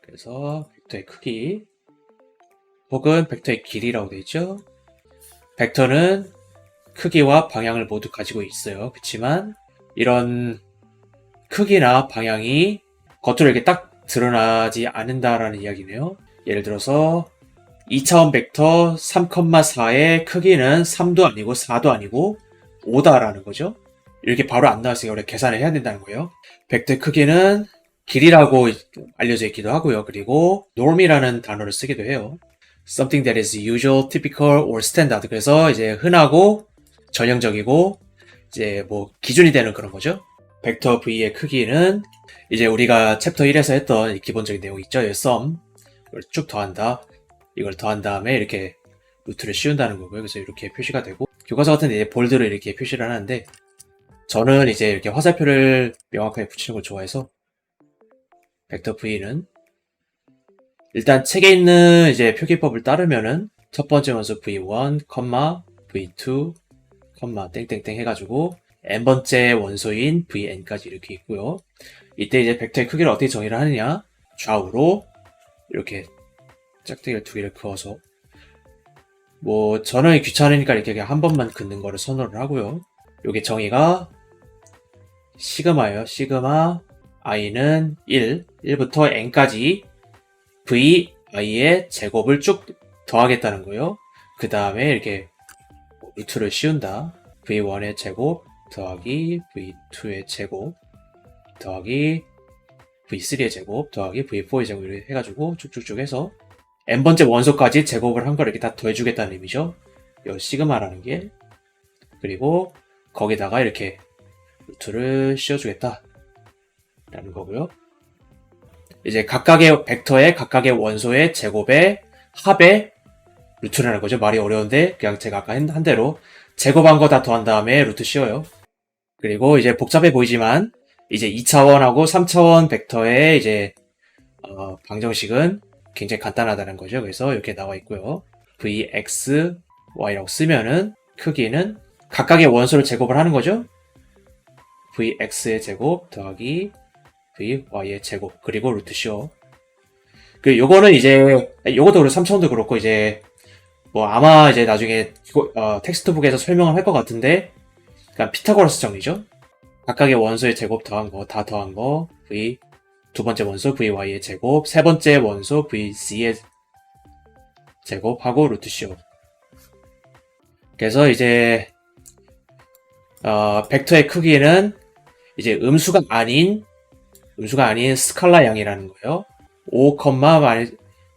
그래서 벡터의 크기 혹은 벡터의 길이라고 되어 있죠. 벡터는 크기와 방향을 모두 가지고 있어요. 그렇지만 이런 크기나 방향이 겉으로 이렇게 딱 드러나지 않는다라는 이야기네요. 예를 들어서 2차원 벡터 3,4의 크기는 3도 아니고 4도 아니고 5다라는 거죠. 이렇게 바로 안 나왔으니까 우리가 계산을 해야 된다는 거예요. 벡터의 크기는 길이라고 알려져 있기도 하고요. 그리고 norm이라는 단어를 쓰기도 해요. Something that is usual, typical, or standard. 그래서 이제 흔하고 전형적이고 이제 뭐 기준이 되는 그런 거죠. 벡터 V의 크기는 이제 우리가 챕터 1에서 했던 기본적인 내용 있죠. sum. 이걸 쭉 더한다. 이걸 더한 다음에 이렇게 루트를 씌운다는 거고요. 그래서 이렇게 표시가 되고 교과서 같은 데 이제 볼드로 이렇게 표시를 하는데 저는 이제 이렇게 화살표를 명확하게 붙이는 걸 좋아해서 벡터 V는 일단 책에 있는 이제 표기법을 따르면은 첫 번째 원소 V1, V2, 땡땡땡 해가지고 n번째 원소인 Vn까지 이렇게 있고요. 이때 이제 벡터의 크기를 어떻게 정의를 하느냐? 좌우로 이렇게 짝대기를 두 개를 그어서 뭐 저는 귀찮으니까 이렇게 그냥 한 번만 긋는 거를 선호를 하고요. 요게 정의가 시그마예요. 시그마 i는 1부터 n까지 vi의 제곱을 쭉 더하겠다는 거예요. 그 다음에 이렇게 루트를 씌운다. v1의 제곱 더하기 v2의 제곱 더하기 v3의 제곱 더하기 v4의 제곱 이렇게 해가지고 쭉쭉쭉 해서 n번째 원소까지 제곱을 한 걸 이렇게 다 더해주겠다는 의미죠. 이 시그마라는 게. 그리고 거기다가 이렇게 루트를 씌워주겠다 라는 거고요. 이제 각각의 벡터의 각각의 원소의 제곱의 합의 루트라는 거죠. 말이 어려운데 그냥 제가 아까 한 대로 제곱한 거 다 더한 다음에 루트 씌워요. 그리고 이제 복잡해 보이지만 이제 2차원하고 3차원 벡터의 이제 방정식은 굉장히 간단하다는 거죠. 그래서 이렇게 나와 있고요. vx, y라고 쓰면은 크기는 각각의 원소를 제곱을 하는 거죠. vx의 제곱 더하기 vy의 제곱 그리고 루트 씌워. 그 요거는 이제 요것도 그렇고 3차원도 그렇고 이제 뭐 아마 이제 나중에 텍스트북에서 설명을 할 것 같은데 그러니까 피타고라스 정리죠. 각각의 원소의 제곱 더한 거 다 더한 거 v 두 번째 원소 vy의 제곱 세 번째 원소 vc의 제곱하고 루트 씌워. 그래서 이제 벡터의 크기는 이제 음수가 아닌 스칼라 양이라는 거예요. 5,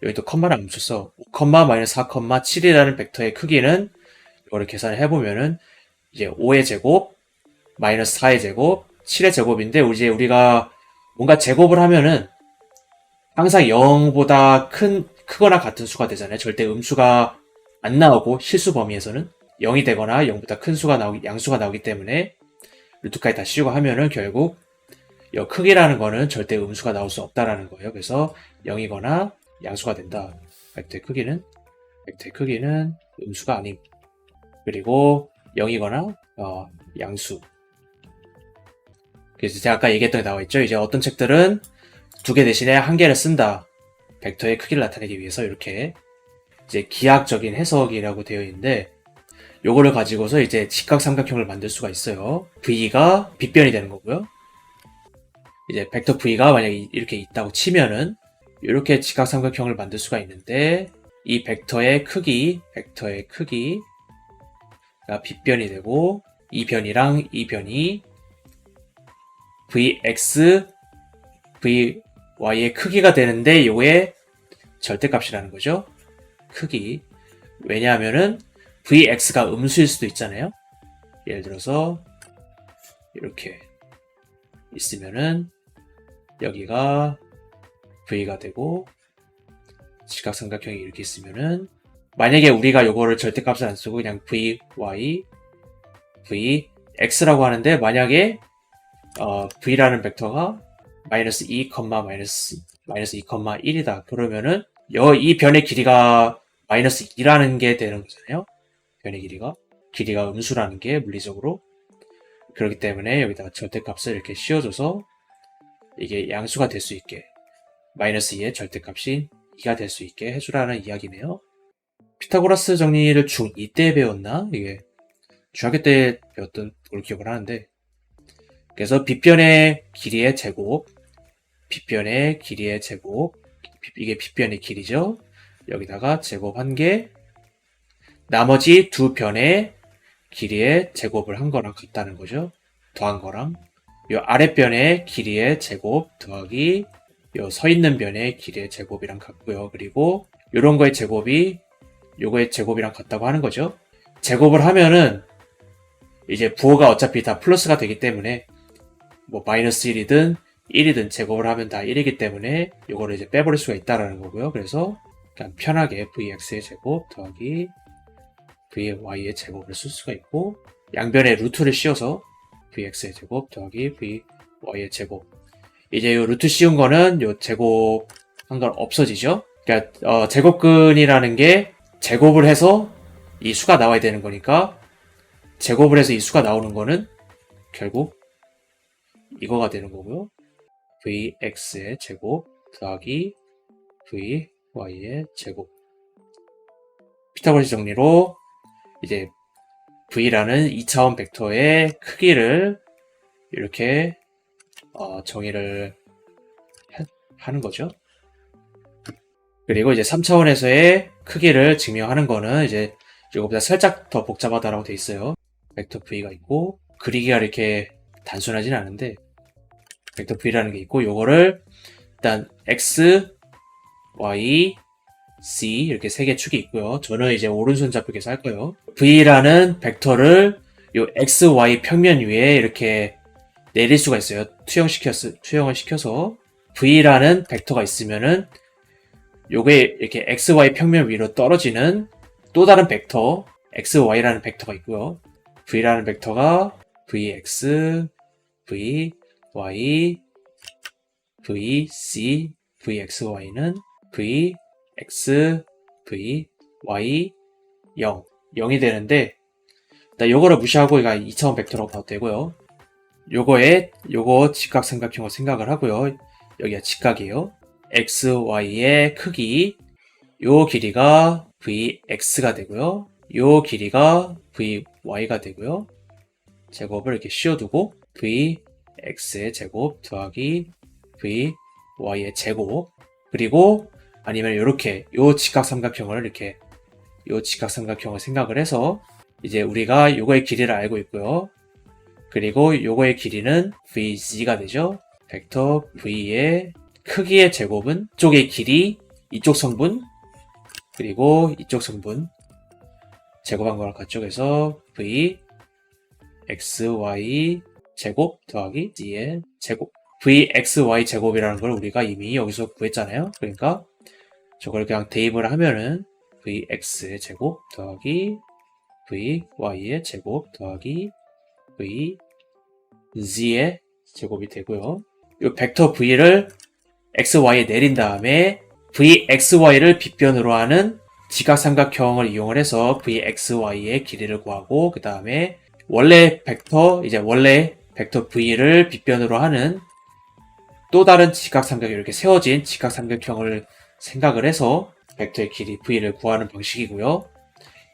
여기도 컴마를 안 붙였어. 5, 마이너스 4, 7이라는 벡터의 크기는 이거를 계산을 해보면은 이제 5의 제곱, 마이너스 4의 제곱, 7의 제곱인데 이제 우리가 뭔가 제곱을 하면은 항상 0보다 크거나 같은 수가 되잖아요. 절대 음수가 안 나오고 실수 범위에서는 0이 되거나 0보다 큰 수가 양수가 나오기 때문에 루트까지 다 씌우고 하면은 결국 이 크기라는 거는 절대 음수가 나올 수 없다라는 거예요. 그래서 0이거나 양수가 된다. 벡터의 크기는 음수가 아님. 그리고 0이거나 양수. 그래서 제가 아까 얘기했던 게 나와 있죠. 이제 어떤 책들은 두 개 대신에 한 개를 쓴다. 벡터의 크기를 나타내기 위해서 이렇게 이제 기하학적인 해석이라고 되어 있는데 요거를 가지고서 이제 직각삼각형을 만들 수가 있어요. V가 빗변이 되는 거고요. 이제 벡터 V가 만약에 이렇게 있다고 치면은 이렇게 직각삼각형을 만들 수가 있는데 이 벡터의 크기가 빗변이 되고 이 변이랑 이 변이 Vx, Vy의 크기가 되는데 요게 절대값이라는 거죠. 크기. 왜냐하면은 Vx가 음수일 수도 있잖아요. 예를 들어서 이렇게 있으면은 여기가 V가 되고 직각삼각형이 이렇게 있으면은 만약에 우리가 요거를 절대값을 안 쓰고 그냥 Vy, Vx라고 하는데 만약에 V라는 벡터가 마이너스 2, 마이너스 2,1이다. 그러면은 이 변의 길이가 마이너스 2라는 게 되는 거잖아요. 변의 길이가 음수라는 게 물리적으로. 그렇기 때문에 여기다가 절대값을 이렇게 씌워줘서 이게 양수가 될 수 있게 마이너스 2의 절대값이 2가 될 수 있게 해주라는 이야기네요. 피타고라스 정리를 중2 때 배웠나? 이게 중학교 때 배웠던 걸 기억을 하는데, 그래서 빗변의 길이의 제곱, 빗변의 길이의 제곱, 이게 빗변의 길이죠. 여기다가 제곱 1개, 나머지 두 변의 길이의 제곱을 한 거랑 같다는 거죠. 더한 거랑. 요 아랫변의 길이의 제곱 더하기 요 서 있는 변의 길이의 제곱이랑 같고요. 그리고 요런 거의 제곱이 요거의 제곱이랑 같다고 하는 거죠. 제곱을 하면은 이제 부호가 어차피 다 플러스가 되기 때문에 뭐 마이너스 1이든 1이든 제곱을 하면 다 1이기 때문에 요거를 이제 빼버릴 수가 있다라는 거고요. 그래서 그냥 편하게 vx의 제곱 더하기 vy의 제곱을 쓸 수가 있고, 양변에 루트를 씌워서 vx의 제곱 더하기 vy의 제곱. 이제 요 루트 씌운 거는 요 제곱 한 건 없어지죠. 그러니까 제곱근이라는 게 제곱을 해서 이 수가 나와야 되는 거니까, 제곱을 해서 이 수가 나오는 거는 결국 이거가 되는 거고요. vx의 제곱 더하기 vy의 제곱. 피타고라스 정리로 이제 v라는 2차원 벡터의 크기를 이렇게 정의를 하는 거죠. 그리고 이제 3차원에서의 크기를 증명하는 거는 이제 이거보다 살짝 더 복잡하다라고 돼 있어요. 벡터 v가 있고, 그리기가 이렇게 단순하진 않은데 벡터 v라는 게 있고, 요거를 일단 x, y, c 이렇게 세 개 축이 있고요. 저는 이제 오른손잡이에서 할 거예요. v라는 벡터를 요 x, y 평면 위에 이렇게 내릴 수가 있어요. 투영을 시켜서 v라는 벡터가 있으면은 요게 이렇게 x, y 평면 위로 떨어지는 또 다른 벡터 x, y라는 벡터가 있고요. v라는 벡터가 vx, vy, vc, vxy는 vx, vy, 0, 0이 되는데, 일단 요거를 무시하고 이거 2차원 벡터라고 봐도 되고요. 요거 직각삼각형을 생각을 하고요. 여기가 직각이에요. x, y의 크기, 요 길이가 vx가 되고요. 요 길이가 vy가 되고요. 제곱을 이렇게 씌워두고 vx의 제곱 더하기 vy의 제곱, 그리고 아니면 요렇게 요 직각삼각형을 이렇게 요 직각삼각형을 생각을 해서 이제 우리가 요거의 길이를 알고 있고요. 그리고 요거의 길이는 vg가 되죠. 벡터 v의 크기의 제곱은 이쪽의 길이, 이쪽 성분, 그리고 이쪽 성분 제곱한 거랑 같죠. 그래서 v xy 제곱 더하기 g의 제곱, vxy 제곱이라는 걸 우리가 이미 여기서 구했잖아요. 그러니까 저걸 그냥 대입을 하면은 vx의 제곱 더하기 vy의 제곱 더하기 vg의 제곱이 되고요. 이 벡터 v를 x, y에 내린 다음에 vxy를 빗변으로 하는 직각삼각형을 이용을 해서 vxy의 길이를 구하고, 그 다음에 원래 벡터 v를 빗변으로 하는 또 다른 직각삼각형, 이렇게 세워진 직각삼각형을 생각을 해서 벡터의 길이 v를 구하는 방식이고요.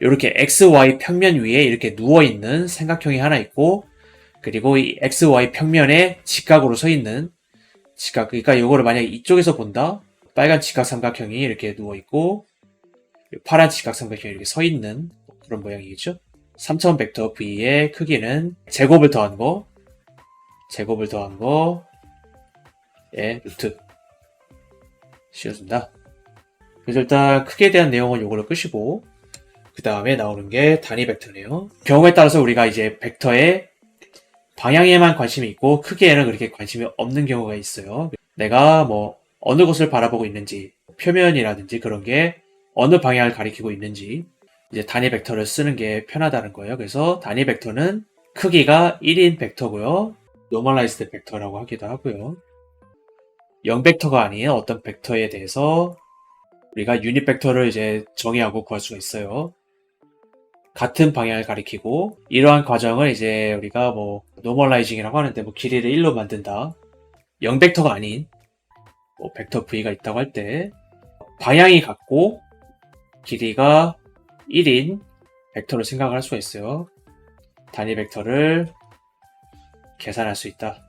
이렇게 xy 평면 위에 이렇게 누워있는 삼각형이 하나 있고, 그리고 이 xy 평면에 직각으로 서 있는 그러니까 이거를 만약에 이쪽에서 본다, 빨간 직각삼각형이 이렇게 누워있고 파란 직각삼각형이 이렇게 서 있는 그런 모양이겠죠. 3차원 벡터 v의 크기는 제곱을 더한 거에 루트 씌워준다. 그래서 일단 크기에 대한 내용은 이걸로 끄시고, 그 다음에 나오는 게 단위 벡터네요. 경우에 따라서 우리가 이제 벡터의 방향에만 관심이 있고 크기에는 그렇게 관심이 없는 경우가 있어요. 내가 뭐 어느 곳을 바라보고 있는지, 표면이라든지 그런 게 어느 방향을 가리키고 있는지 이제 단위 벡터를 쓰는 게 편하다는 거예요. 그래서 단위 벡터는 크기가 1인 벡터고요. 노멀라이즈드 벡터라고 하기도 하고요. 0벡터가 아닌 어떤 벡터에 대해서 우리가 유닛 벡터를 이제 정의하고 구할 수가 있어요. 같은 방향을 가리키고, 이러한 과정을 이제 우리가 뭐 노멀라이징이라고 하는데, 뭐 길이를 1로 만든다, 0벡터가 아닌 뭐 벡터 v가 있다고 할 때 방향이 같고 길이가 1인 벡터로 생각을 할 수가 있어요. 단위 벡터를 계산할 수 있다.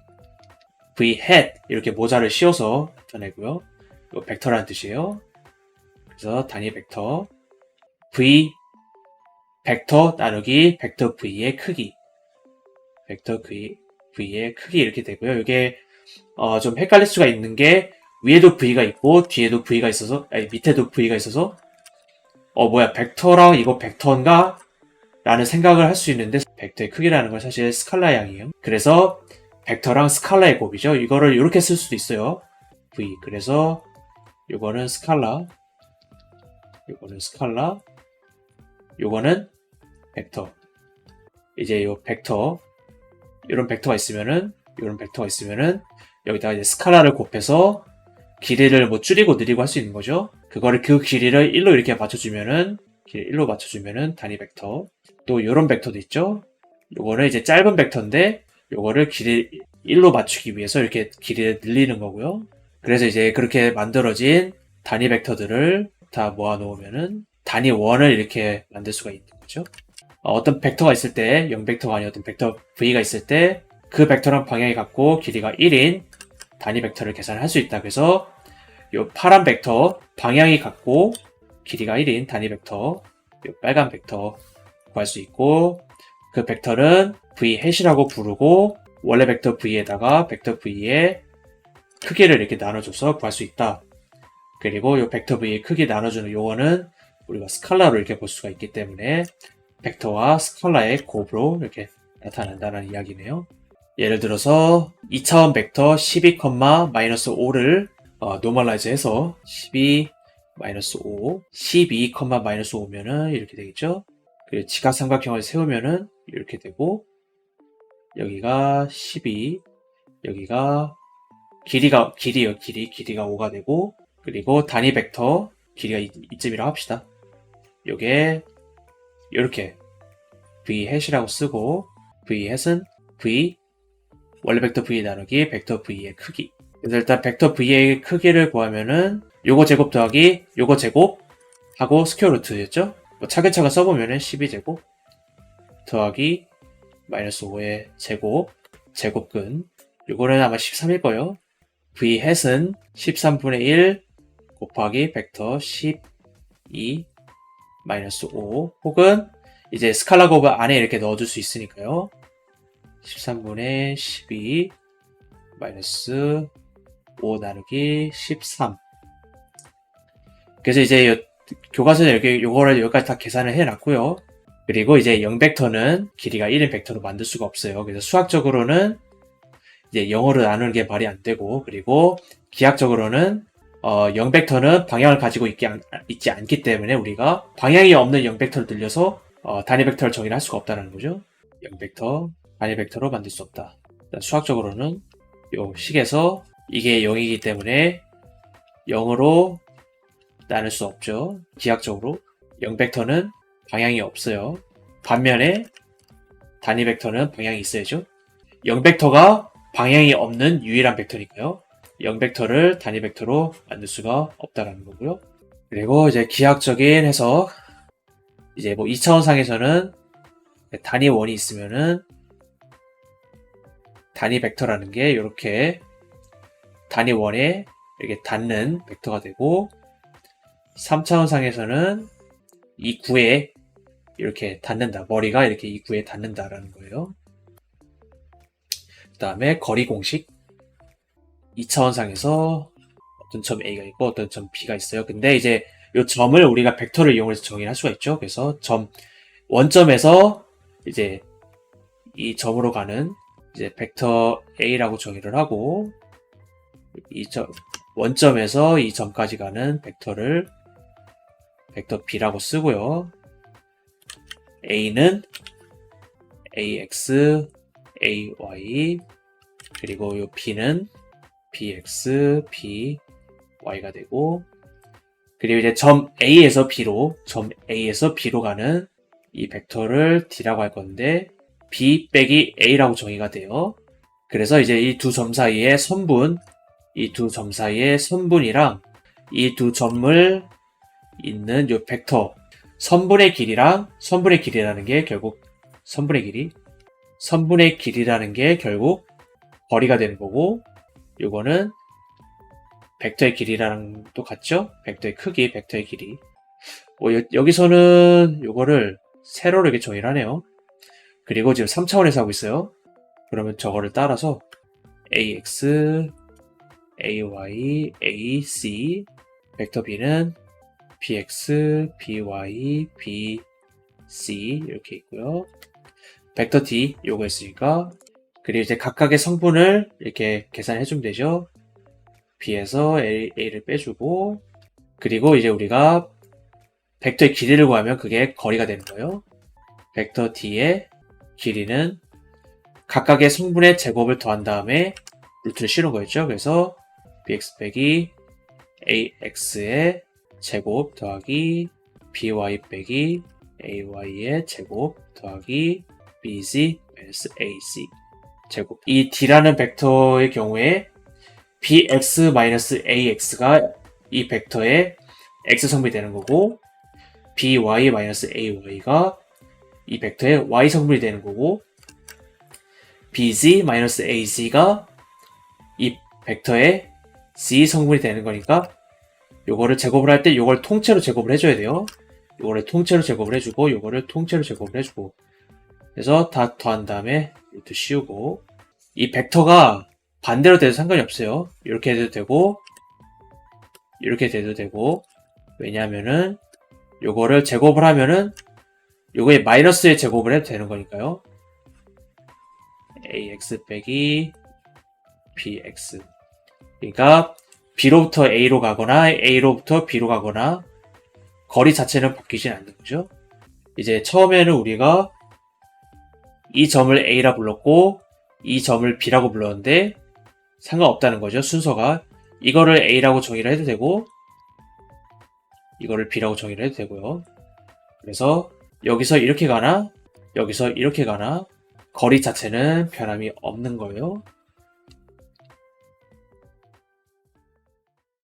v hat 이렇게 모자를 씌워서 나타내고요. 이거 벡터라는 뜻이에요. 그래서 단위 벡터 v 벡터 나누기 벡터 v의 크기 벡터 v의 크기 이렇게 되고요. 이게 좀 헷갈릴 수가 있는 게 위에도 v가 있고 뒤에도 v가 있어서 아니 밑에도 v가 있어서 뭐야 벡터랑 이거 벡터인가? 라는 생각을 할 수 있는데 벡터의 크기라는 건 사실 스칼라 양이에요. 그래서 벡터랑 스칼라의 곱이죠. 이거를 이렇게 쓸 수도 있어요. v 그래서 요거는 스칼라 요거는 스칼라 요거는 벡터. 이제 요 벡터 이런 벡터가 있으면은 여기다가 이제 스칼라를 곱해서 길이를 뭐 줄이고 느리고 할 수 있는 거죠. 그거를 그 길이를 1로 이렇게 맞춰주면은 단위 벡터. 또 요런 벡터도 있죠. 요거는 이제 짧은 벡터인데 요거를 길이 1로 맞추기 위해서 이렇게 길이를 늘리는 거고요. 그래서 이제 그렇게 만들어진 단위 벡터들을 다 모아 놓으면은 단위 원을 이렇게 만들 수가 있는 거죠. 어떤 벡터가 있을 때 0벡터가 아닌 어떤 벡터 v가 있을 때 그 벡터랑 방향이 같고 길이가 1인 단위 벡터를 계산할 수 있다. 그래서 요 파란 벡터 방향이 같고 길이가 1인 단위 벡터 요 빨간 벡터 구할 수 있고 그 벡터는 v hat이라고 부르고 원래 벡터 v에다가 벡터 v의 크기를 이렇게 나눠줘서 구할 수 있다. 그리고 요 벡터 v의 크기 나눠주는 요거는 우리가 스칼라로 이렇게 볼 수가 있기 때문에 벡터와 스칼라의 곱으로 이렇게 나타난다는 이야기네요. 예를 들어서 2차원 벡터 12,-5를 노멀라이즈 해서 12-5, 12,-5면은 이렇게 되겠죠. 그리고 지각삼각형을 세우면은 이렇게 되고 여기가 12, 여기가 길이가 5가 되고 그리고 단위 벡터 길이가 이쯤이라고 합시다. 요게 이렇게 v hat이라고 쓰고 v hat은 v 원래 벡터 v 나누기 벡터 v의 크기. 그래서 일단 벡터 v의 크기를 구하면은 요거 제곱 더하기 요거 제곱 하고 스퀘어 루트였죠. 뭐 차근차근 써보면은 12제곱 더하기 마이너스 5의 제곱근 요거는 아마 13일 거예요. v hat은 13분의 1 곱하기 벡터 12 마이너스 5 혹은 이제 스칼라 곱을 안에 이렇게 넣어줄 수 있으니까요. 13분의 12 마이너스 5 나누기 13. 그래서 이제 교과서에 이렇게 요거를 여기까지 다 계산을 해놨고요. 그리고 이제 0벡터는 길이가 1인 벡터로 만들 수가 없어요. 그래서 수학적으로는 이제 0으로 나누는 게 말이 안 되고 그리고 기하학적으로는 0벡터는 방향을 가지고 있지 않기 때문에 우리가 방향이 없는 0벡터를 늘려서 단위 벡터를 정의를 할 수가 없다는 거죠. 0벡터 단위 벡터로 만들 수 없다. 수학적으로는 요 식에서 이게 0이기 때문에 0으로 나눌 수 없죠. 기하학적으로 0벡터는 방향이 없어요. 반면에 단위 벡터는 방향이 있어야죠. 0벡터가 방향이 없는 유일한 벡터니까요. 0벡터를 단위 벡터로 만들 수가 없다는 거고요. 그리고 이제 기하학적인 해석 이제 뭐 2차원상에서는 단위 원이 있으면은 단위 벡터라는 게 이렇게 단위 원에 이렇게 닿는 벡터가 되고 3차원상에서는 이 구에 이렇게 닿는다. 머리가 이렇게 이 구에 닿는다라는 거예요. 그 다음에 거리 공식 2차원상에서 어떤 점 A가 있고 어떤 점 B가 있어요. 근데 이제 이 점을 우리가 벡터를 이용해서 정의를 할 수가 있죠. 그래서 원점에서 이제 이 점으로 가는 이제 벡터 A라고 정의를 하고 원점에서 이 점까지 가는 벡터 B라고 쓰고요. A는 AX, AY 그리고 이 B는 BX, BY가 되고 그리고 이제 점 A에서 B로 가는 이 벡터를 D라고 할 건데 B 빼기 A라고 정의가 돼요. 그래서 이제 이 두 점 사이의 선분 이 두 점 사이의 선분이랑 이 두 점을 있는 요 벡터 선분의 길이랑 선분의 길이라는 게 결국 선분의 길이라는 게 결국 거리가 되는 거고, 요거는 벡터의 길이랑 똑같죠? 벡터의 크기, 벡터의 길이. 여기서는 요거를 세로로 이렇게 정의를 하네요. 그리고 지금 3차원에서 하고 있어요. 그러면 저거를 따라서 ax, ay, ac, 벡터 b는 bx, by, bc 이렇게 있고요. 벡터 d 요거 있으니까, 그리고 이제 각각의 성분을 이렇게 계산해 주면 되죠. b에서 a를 빼주고, 그리고 이제 우리가 벡터의 길이를 구하면 그게 거리가 되는 거예요. 벡터 d의 길이는 각각의 성분의 제곱을 더한 다음에 루트를 씌우는 거였죠. 그래서 bx 빼기 ax의 제곱 더하기 by 빼기 ay의 제곱 더하기 bz ac 제곱. 이 d라는 벡터의 경우에 bx-ax가 이 벡터의 x 성분이 되는 거고, by-ay가 이 벡터의 y 성분이 되는 거고, bz-az가 이 벡터의 z 성분이 되는 거니까, 요거를 제곱을 할 때 요걸 통째로 제곱을 해줘야 돼요. 요거를 통째로 제곱을 해주고, 요거를 통째로 제곱을 해주고, 그래서 다 더한 다음에 루트 씌우고, 이 벡터가 반대로 돼도 상관이 없어요. 이렇게 돼도 되고, 이렇게 돼도 되고, 왜냐하면은 요거를 제곱을 하면은 요거에 마이너스의 제곱을 해도 되는 거니까요. ax 빼기 bx. 그러니까 b로부터 a로 가거나 a로부터 b로 가거나 거리 자체는 바뀌진 않는 거죠. 이제 처음에는 우리가 이 점을 a라 불렀고 이 점을 b라고 불렀는데 상관없다는 거죠. 순서가. 이거를 a라고 정의를 해도 되고 이거를 b라고 정의를 해도 되고요. 그래서 여기서 이렇게 가나 여기서 이렇게 가나 거리 자체는 변함이 없는 거예요.